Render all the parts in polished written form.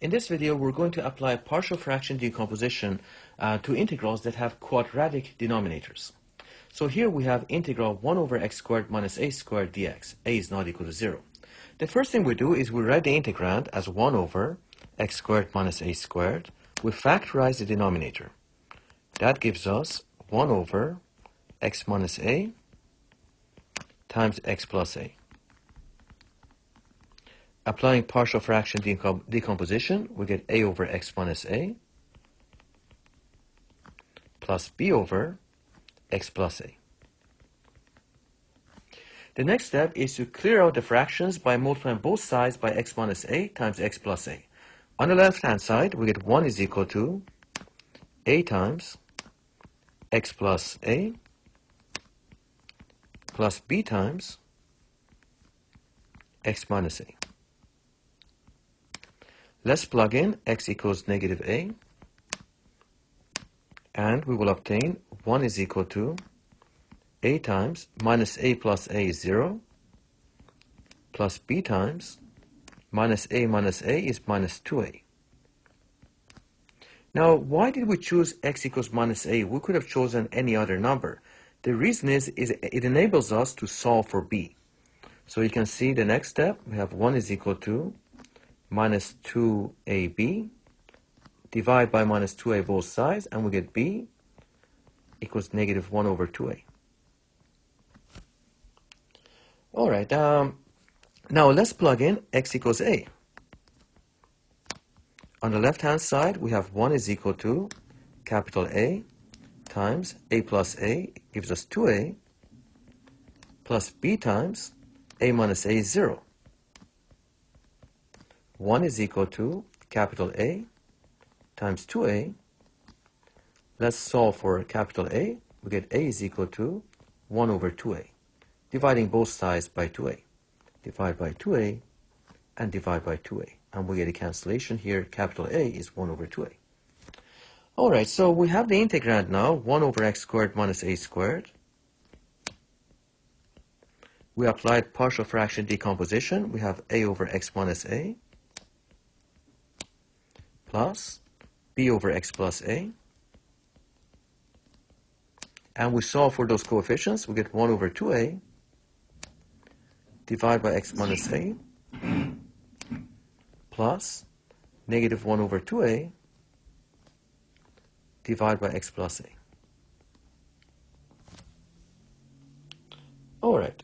In this video, we're going to apply partial fraction decomposition to integrals that have quadratic denominators. So here we have integral 1 over x squared minus a squared dx. A is not equal to 0. The first thing we do is we write the integrand as 1 over x squared minus a squared. We factorize the denominator. That gives us 1 over x minus a times x plus a. Applying partial fraction decomposition, we get a over x minus a plus b over x plus a. The next step is to clear out the fractions by multiplying both sides by x minus a times x plus a. On the left-hand side, we get 1 is equal to a times x plus a plus b times x minus a. Let's plug in x equals negative a, and we will obtain 1 is equal to a times minus a plus a is 0, plus b times minus a is minus 2a. Now, why did we choose x equals minus a? We could have chosen any other number. The reason is it enables us to solve for b. So you can see the next step, we have 1 is equal to minus 2ab, divide by minus 2a both sides, and we get b equals negative 1 over 2a. All right, now let's plug in x equals a. On the left-hand side, we have 1 is equal to capital A times a plus a gives us 2a, plus b times a minus a is 0. 1 is equal to capital A times 2a. Let's solve for capital A. We get a is equal to 1 over 2a. Dividing both sides by 2a. Divide by 2a and divide by 2a. And we get a cancellation here. Capital A is 1 over 2a. All right, so we have the integrand now, 1 over x squared minus a squared. We applied partial fraction decomposition. We have a over x minus a plus b over x plus a. And we solve for those coefficients. We get 1 over 2a divided by x minus a plus negative 1 over 2a divided by x plus a. All right,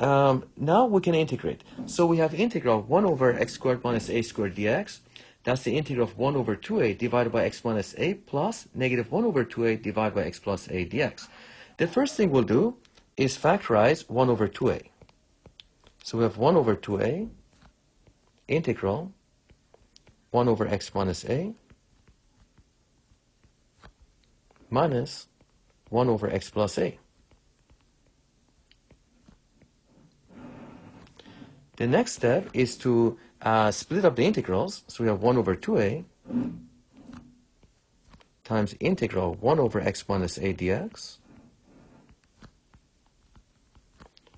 now we can integrate. So we have integral 1 over x squared minus a squared dx. That's the integral of 1 over 2a divided by x minus a plus negative 1 over 2a divided by x plus a dx. The first thing we'll do is factorize 1 over 2a. So we have 1 over 2a integral 1 over x minus a minus 1 over x plus a. The next step is to split up the integrals. So we have 1 over 2a times integral 1 over x minus a dx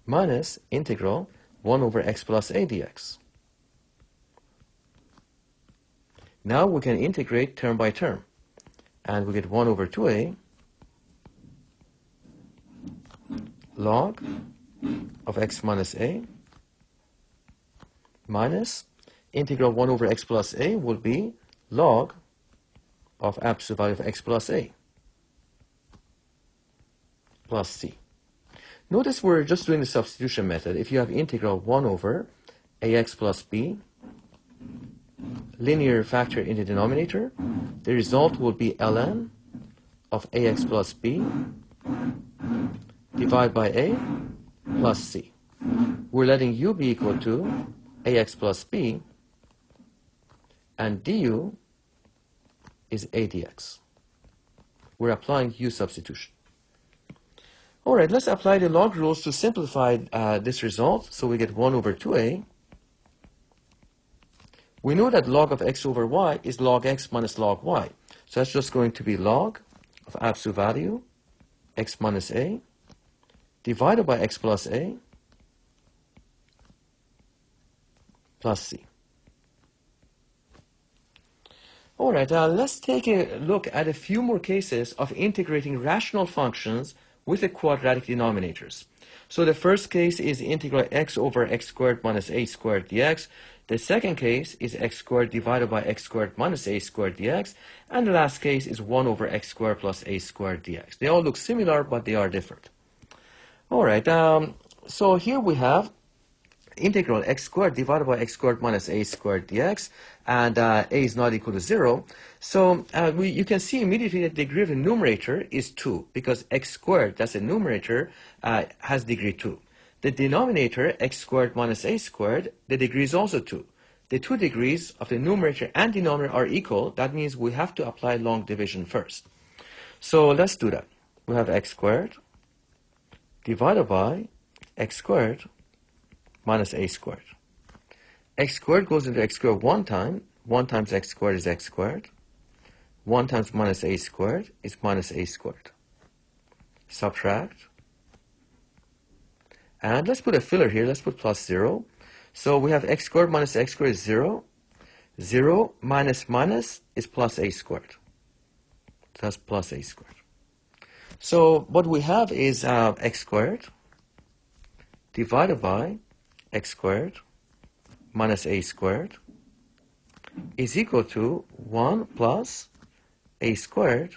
minus integral 1 over x plus a dx. Now we can integrate term by term. And we get 1 over 2a log of x minus a minus integral 1 over x plus a will be log of absolute value of x plus a plus c. Notice we're just doing the substitution method. If you have integral 1 over ax plus b, linear factor in the denominator, the result will be ln of ax plus b divided by a plus c. We're letting u be equal to ax plus b, and du is a dx. We're applying U substitution. All right, let's apply the log rules to simplify this result. So we get 1 over 2a. We know that log of x over y is log x minus log y. So that's just going to be log of absolute value, x minus a, divided by x plus a, plus c. All right, let's take a look at a few more cases of integrating rational functions with the quadratic denominators. So the first case is integral x over x squared minus a squared dx. The second case is x squared divided by x squared minus a squared dx. And the last case is 1 over x squared plus a squared dx. They all look similar, but they are different. All right, so here we have integral x squared divided by x squared minus a squared dx, and a is not equal to 0. So you can see immediately that the degree of the numerator is 2, because x squared, that's the numerator, has degree 2. The denominator, x squared minus a squared, the degree is also 2. The two degrees of the numerator and denominator are equal. That means we have to apply long division first. So let's do that. We have x squared divided by x squared minus a squared. X squared goes into x squared one time. 1 times x squared is x squared. 1 times minus a squared is minus a squared. Subtract. And let's put a filler here. Let's put plus 0. So we have x squared minus x squared is 0. 0 minus minus is plus a squared. That's plus a squared. So what we have is x squared divided by x squared minus a squared is equal to 1 plus a squared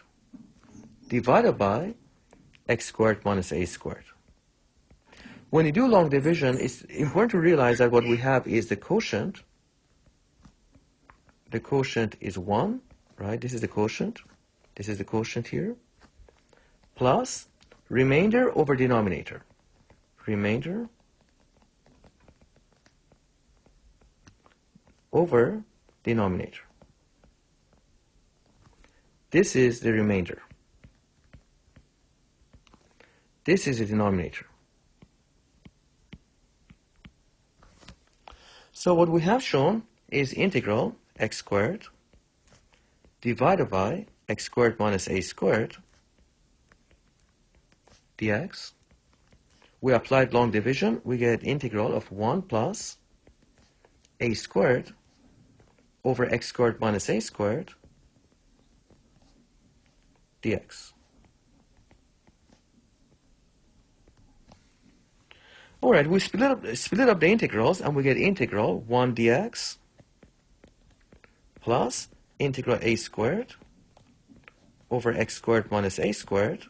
divided by x squared minus a squared. When you do long division, it's important to realize that what we have is the quotient. The quotient is 1, right? This is the quotient. This is the quotient here. Plus remainder over denominator. Remainder over denominator. This is the remainder. This is the denominator. So what we have shown is integral x squared divided by x squared minus a squared dx. We applied long division. We get integral of 1 plus a squared over x squared minus a squared dx. All right, we split up the integrals, and we get integral 1 dx plus integral a squared over x squared minus a squared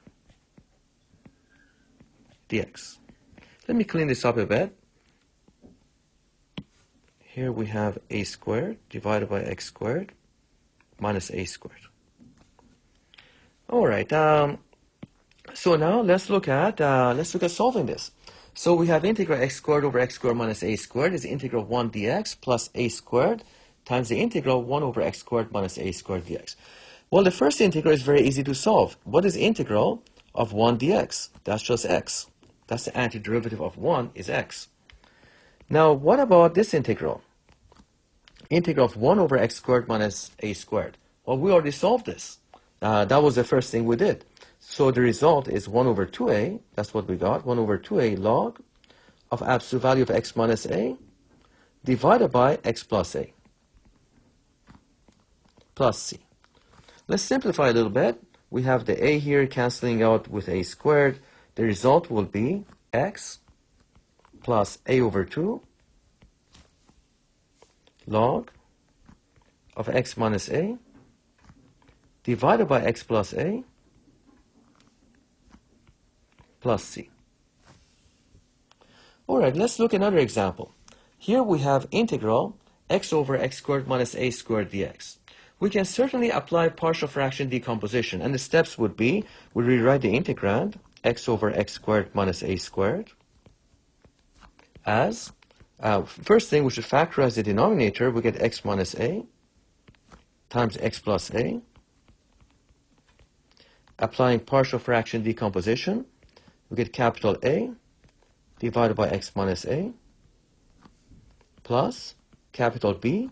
dx. Let me clean this up a bit. Here we have a squared divided by x squared minus a squared. All right. So now let's look at solving this. So we have integral x squared over x squared minus a squared is integral 1 dx plus a squared times the integral 1 over x squared minus a squared dx. Well, the first integral is very easy to solve. What is integral of 1 dx? That's just x. That's the antiderivative of 1 is x. Now, what about this integral? Integral of 1 over x squared minus a squared. Well, we already solved this. That was the first thing we did. So the result is 1 over 2a. That's what we got. 1 over 2a log of absolute value of x minus a divided by x plus a plus c. Let's simplify a little bit. We have the a here canceling out with a squared. The result will be x plus a over 2 log of x minus a divided by x plus a plus c. All right, let's look at another example. Here we have integral x over x squared minus a squared dx. We can certainly apply partial fraction decomposition, and the steps would be, we rewrite the integrand, x over x squared minus a squared, as, first thing, we should factorize the denominator. We get x minus a times x plus a. Applying partial fraction decomposition, we get capital A divided by x minus a plus capital B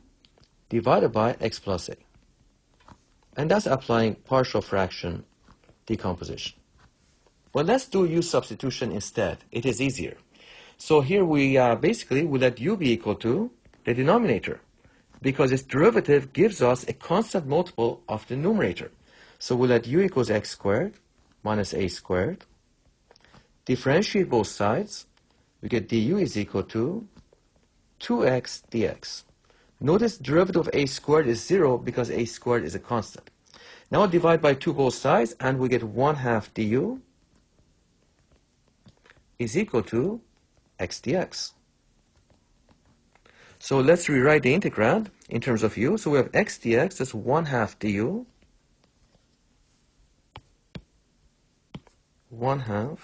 divided by x plus a. And that's applying partial fraction decomposition. Well, let's do U substitution instead. It is easier. So here we basically we let u be equal to the denominator. because its derivative gives us a constant multiple of the numerator. So we'll let u equals x squared minus a squared. Differentiate both sides. We get du is equal to 2x dx. Notice derivative of a squared is 0 because a squared is a constant. Now divide by 2 both sides, and we get 1/2 du is equal to x dx. So let's rewrite the integrand in terms of u. So we have x dx, that's 1/2 du, 1/2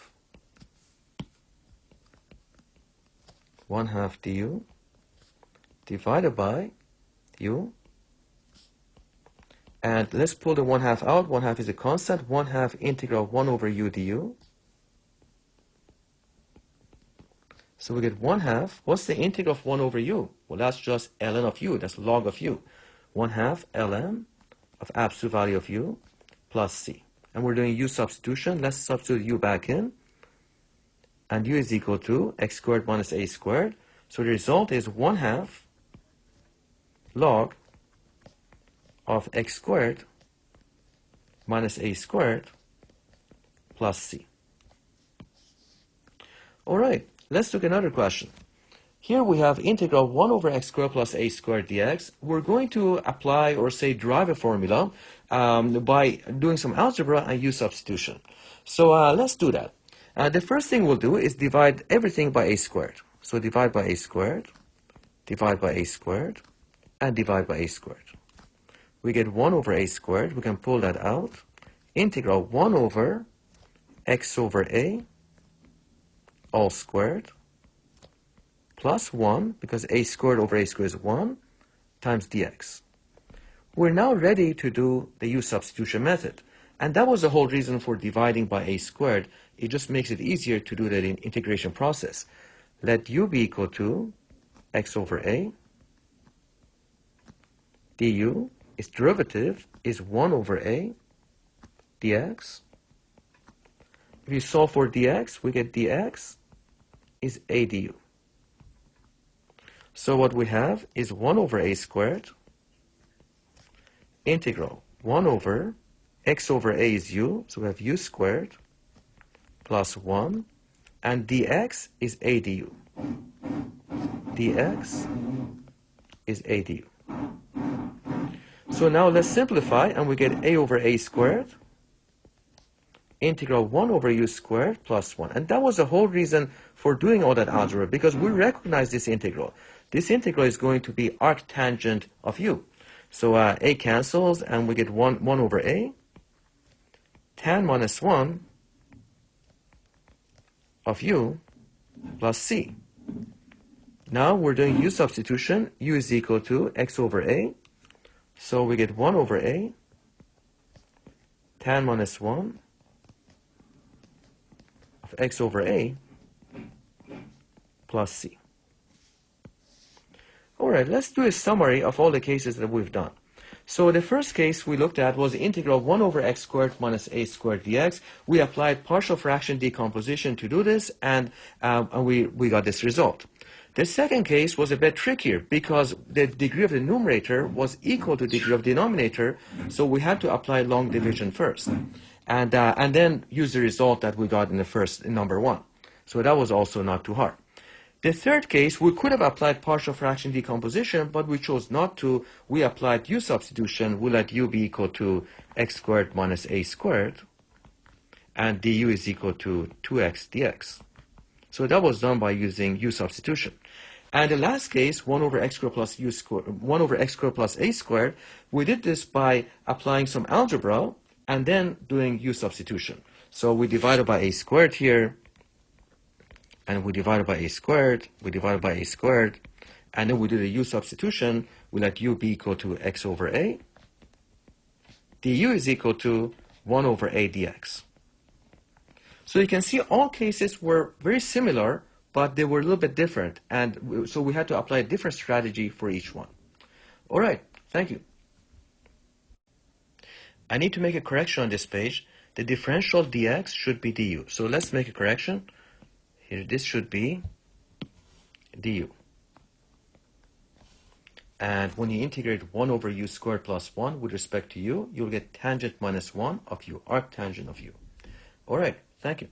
du divided by u. And let's pull the 1/2 out. 1/2 is a constant. 1/2 integral 1 over u du. So we get 1/2. What's the integral of 1 over u? Well, that's just ln of u. That's log of u. 1/2 ln of absolute value of u plus c. And we're doing u substitution. Let's substitute u back in. And u is equal to x squared minus a squared. So the result is 1/2 log of x squared minus a squared plus c. All right, let's look at another question. Here we have integral 1 over x squared plus a squared dx. We're going to apply, or say derive a formula by doing some algebra and u substitution. So let's do that. The first thing we'll do is divide everything by a squared. So divide by a squared, divide by a squared, and divide by a squared. We get 1 over a squared. We can pull that out. Integral 1 over x over a all squared plus 1, because a squared over a squared is 1, times dx. We're now ready to do the u substitution method. And that was the whole reason for dividing by a squared. It just makes it easier to do that in integration process. Let u be equal to x over a du. Its derivative is 1 over a dx. If you solve for dx, we get dx is a du. So what we have is 1 over a squared integral 1 over x over a is u, so we have u squared plus 1, and dx is a du. dx is a du. So now let's simplify, and we get a over a squared integral 1 over u squared plus 1. And that was the whole reason for doing all that algebra, because we recognize this integral. This integral is going to be arctangent of u. So a cancels, and we get 1 over a tan minus 1 of u plus c. Now we're doing u substitution. U is equal to x over a. So we get 1 over a tan minus 1 of x over a plus c. All right, let's do a summary of all the cases that we've done. So the first case we looked at was integral 1 over x squared minus a squared dx. We applied partial fraction decomposition to do this, and we got this result. The second case was a bit trickier because the degree of the numerator was equal to the degree of the denominator, so we had to apply long division first, and then use the result that we got in the first, in number 1. So that was also not too hard. The third case, we could have applied partial fraction decomposition, but we chose not to. We applied u substitution. We let u be equal to x squared minus a squared, and du is equal to 2x dx. So that was done by using u substitution. And the last case, 1 over x squared plus u squared, 1 over x squared plus a squared, we did this by applying some algebra and then doing u substitution. So we divided by a squared here, and we divided by a squared, we divided by a squared, and then we do the u substitution. We let u be equal to x over a. du is equal to 1 over a dx. So you can see all cases were very similar, but they were a little bit different, and so we had to apply a different strategy for each one. All right, thank you. I need to make a correction on this page. The differential dx should be du. So let's make a correction. Here, this should be du. And when you integrate 1 over u squared plus 1 with respect to u, you'll get tangent minus 1 of u, arctangent of u. All right, thank you.